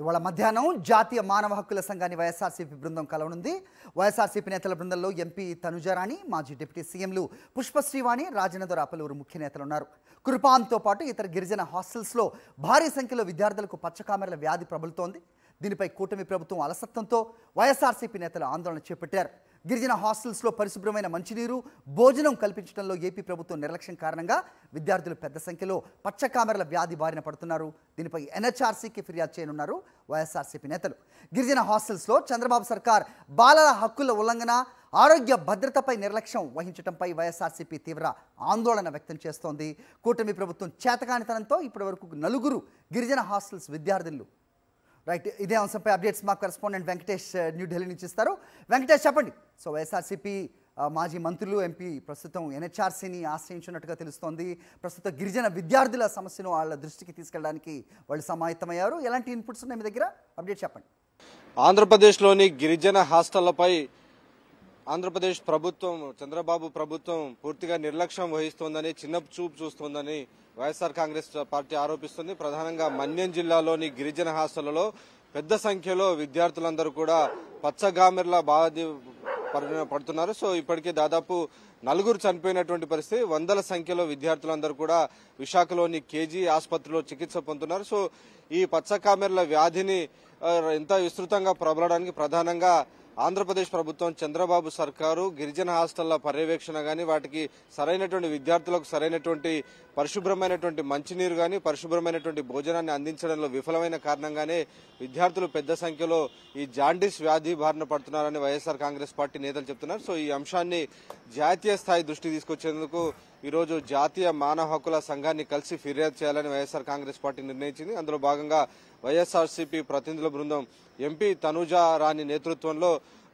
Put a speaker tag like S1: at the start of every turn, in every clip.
S1: ఇవాళ మధ్యాహ్నం జాతీయ మానవ హక్కుల సంఘాన్ని వైఎస్ఆర్సీపీ బృందం కలవనుంది. వైఎస్ఆర్సీపీ నేతల బృందంలో ఎంపీ తనుజారాణి, మాజీ డిప్యూటీ సీఎంలు పుష్పశ్రీవాణి, రాజేంద్ర పలువురు ముఖ్య నేతలు ఉన్నారు. కుర్పాన్తో పాటు ఇతర గిరిజన హాస్టల్స్లో భారీ సంఖ్యలో విద్యార్థులకు పచ్చకామెరల వ్యాధి ప్రబలుతోంది. దీనిపై కూటమి ప్రభుత్వం అలసత్వంతో వైఎస్ఆర్సీపీ నేతలు ఆందోళన చేపట్టారు. గిరిజన హాస్టల్స్లో పరిశుభ్రమైన మంచినీరు, భోజనం కల్పించడంలో ఏపీ ప్రభుత్వం నిర్లక్ష్యం కారణంగా విద్యార్థులు పెద్ద సంఖ్యలో పచ్చకామెరల వ్యాధి బారిన పడుతున్నారు. దీనిపై ఎన్హెచ్ఆర్సీకి ఫిర్యాదు చేయనున్నారు వైఎస్ఆర్సీపీ నేతలు. గిరిజన హాస్టల్స్లో చంద్రబాబు సర్కార్ బాలల హక్కుల ఉల్లంఘన, ఆరోగ్య భద్రతపై నిర్లక్ష్యం వహించడంపై వైఎస్ఆర్సీపీ తీవ్ర ఆందోళన వ్యక్తం చేస్తోంది. కూటమి ప్రభుత్వం చేతకానితనంతో ఇప్పటివరకు 4 గిరిజన హాస్టల్స్ విద్యార్థులు రైట్. ఇదే అంశంపై అప్డేట్స్ మా కరెస్పాండెంట్ వెంకటేష్ న్యూఢిల్లీ నుంచి ఇస్తారు. వెంకటేష్, చెప్పండి. సో వైఎస్ఆర్సీపీ మాజీ మంత్రులు, ఎంపీ ప్రస్తుతం ఎన్హెచ్ఆర్సీని ఆశ్రయించినట్టుగా తెలుస్తోంది. ప్రస్తుతం గిరిజన విద్యార్థుల సమస్యను వాళ్ళ దృష్టికి తీసుకెళ్ళడానికి వాళ్ళు సమాయత్తమయ్యారు. ఎలాంటి ఇన్పుట్స్ ఉన్నాయి మీ దగ్గర? అప్డేట్ చెప్పండి.
S2: ఆంధ్రప్రదేశ్లోని గిరిజన హాస్టళ్లపై ఆంధ్రప్రదేశ్ ప్రభుత్వం, చంద్రబాబు ప్రభుత్వం పూర్తిగా నిర్లక్ష్యం వహిస్తోందని, చిన్న చూపు చూస్తోందని వైఎస్ఆర్ కాంగ్రెస్ పార్టీ ఆరోపిస్తుంది. ప్రధానంగా మన్యం జిల్లాలోని గిరిజన హాస్టళ్లలో పెద్ద సంఖ్యలో విద్యార్థులందరూ కూడా పచ్చగామెర్ల బాధ పడుతున్నారు. సో ఇప్పటికే దాదాపు 4 చనిపోయినటువంటి పరిస్థితి. వందల సంఖ్యలో విద్యార్థులందరూ కూడా విశాఖలోని కేజీ ఆసుపత్రిలో చికిత్స పొందుతున్నారు. సో ఈ పచ్చకామెర్ల వ్యాధిని ఎంత విస్తృతంగా ప్రబలడానికి ప్రధానంగా ఆంధ్రప్రదేశ్ ప్రభుత్వం, చంద్రబాబు సర్కారు గిరిజన హాస్టళ్ల పర్యవేక్షణ గాని, వాటికి సరైనటువంటి విద్యార్థులకు సరైనటువంటి పరిశుభ్రమైనటువంటి మంచినీరు గాని, పరిశుభ్రమైనటువంటి భోజనాన్ని అందించడంలో విఫలమైన కారణంగానే విద్యార్థులు పెద్ద సంఖ్యలో ఈ జాండీస్ వ్యాధి బారిన పడుతున్నారని వైఎస్ఆర్ కాంగ్రెస్ పార్టీ నేతలు చెప్తున్నారు. సో ఈ అంశాన్ని జాతీయ స్థాయి దృష్టికి తీసుకొచ్చేందుకు ఈరోజు జాతీయ మానవ హక్కుల సంఘాన్ని కలిసి ఫిర్యాదు చేయాలని వైఎస్ఆర్ కాంగ్రెస్ పార్టీ నిర్ణయించింది. అందులో భాగంగా వైఎస్ఆర్సీపీ ప్రతినిధుల బృందం ఎంపీ తనుజా రాణి నేతృత్వంలో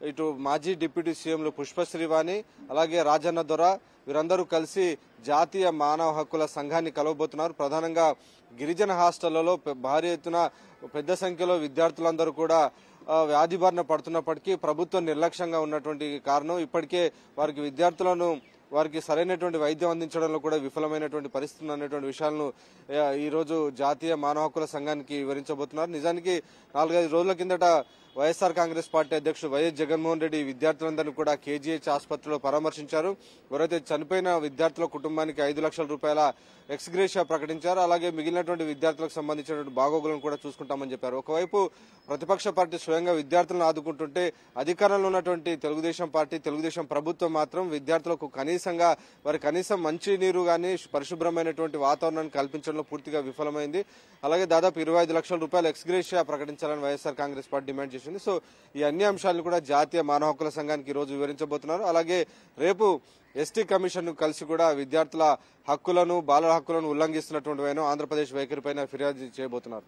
S2: ఇటు మాజీ డిప్యూటీ సీఎంలు పుష్పశ్రీవాణి, అలాగే రాజన్న దొర వీరందరూ కలిసి జాతీయ మానవ హక్కుల సంఘాన్ని కలవబోతున్నారు. ప్రధానంగా గిరిజన హాస్టళ్లలో భారీ ఎత్తున పెద్ద సంఖ్యలో విద్యార్థులందరూ కూడా వ్యాధి బారిన పడుతున్నప్పటికీ ప్రభుత్వం నిర్లక్ష్యంగా ఉన్నటువంటి కారణం ఇప్పటికే వారికి సరైనటువంటి వైద్యం అందించడంలో కూడా విఫలమైనటువంటి పరిస్థితులు అనేటువంటి విషయాలను ఈరోజు జాతీయ మానవ హక్కుల సంఘానికి వివరించబోతున్నారు. నిజానికి 4-5 రోజుల కిందట వైఎస్ఆర్ కాంగ్రెస్ పార్టీ అధ్యక్షుడు వైఎస్ జగన్మోహన్ రెడ్డి విద్యార్థులందరినీ కూడా కేజీహెచ్ ఆసుపత్రిలో పరామర్శించారు. ఎవరైతే చనిపోయిన విద్యార్థుల కుటుంబానికి 5 లక్షల రూపాయల ఎక్స్గ్రేషియా ప్రకటించారు. అలాగే మిగిలినటువంటి విద్యార్థులకు సంబంధించినటువంటి బాగోగులను కూడా చూసుకుంటామని చెప్పారు. ఒకవైపు ప్రతిపక్ష పార్టీ స్వయంగా విద్యార్థులను ఆదుకుంటుంటే, అధికారంలో ఉన్నటువంటి తెలుగుదేశం పార్టీ, తెలుగుదేశం ప్రభుత్వం మాత్రం విద్యార్థులకు కనీసం మంచి నీరు గానీ, పరిశుభ్రమైనటువంటి వాతావరణాన్ని కల్పించడంలో పూర్తిగా విఫలమైంది. అలాగే దాదాపు 25 లక్షల రూపాయల ఎక్స్గ్రేషియా ప్రకటించాలని వైఎస్ఆర్ కాంగ్రెస్ పార్టీ డిమాండ్ చేసింది. సో ఈ అన్ని అంశాలను కూడా జాతీయ మానవ హక్కుల సంఘానికి ఈ రోజు వివరించబోతున్నారు. అలాగే రేపు ఎస్టీ కమిషన్ కలిసి కూడా విద్యార్థుల హక్కులను, బాలల హక్కులను ఉల్లంఘిస్తున్నటువంటి ఆంధ్రప్రదేశ్ వైఖరిపైన ఫిర్యాదు చేయబోతున్నారు.